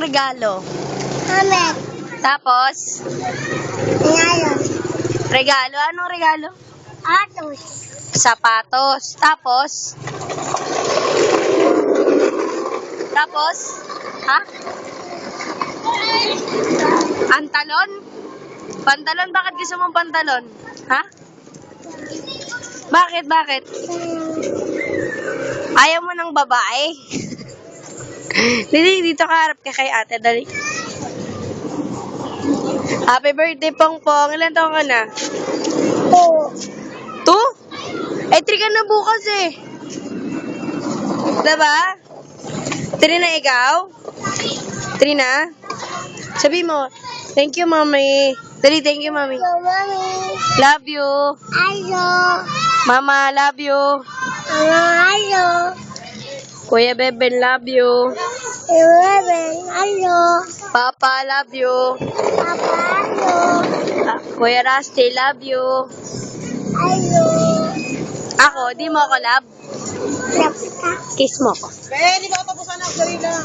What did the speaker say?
regalo? Amen. Tapos? Ngayon. Regalo? Anong regalo? Atos. Sapatos. Tapos? Tapos? Ha? Pantalon? Pantalon? Bakit gusto mong pantalon? Ha? Bakit? Bakit? Ayaw mo ng babae? Dali, dito ka, harap ka kay ate. Dali. Happy birthday, Pongpong. Ilan taon ka na? 2. 2? Eh, 3 ka na bukas eh. Diba? 3 na ikaw? 3 na? Sabi mo, thank you, mommy. Dali, thank you, mommy. So, mommy. Love you. Ayo. Mama, love you. Ayo. Kuya Beben, love you. Ayo. Papa, love you. Papa, ayo. Kuya Rusty, love you. Ayo. Ako, di mo ako love? Lapta. Kiss mo ko. Di ba tapos anak, dali lang.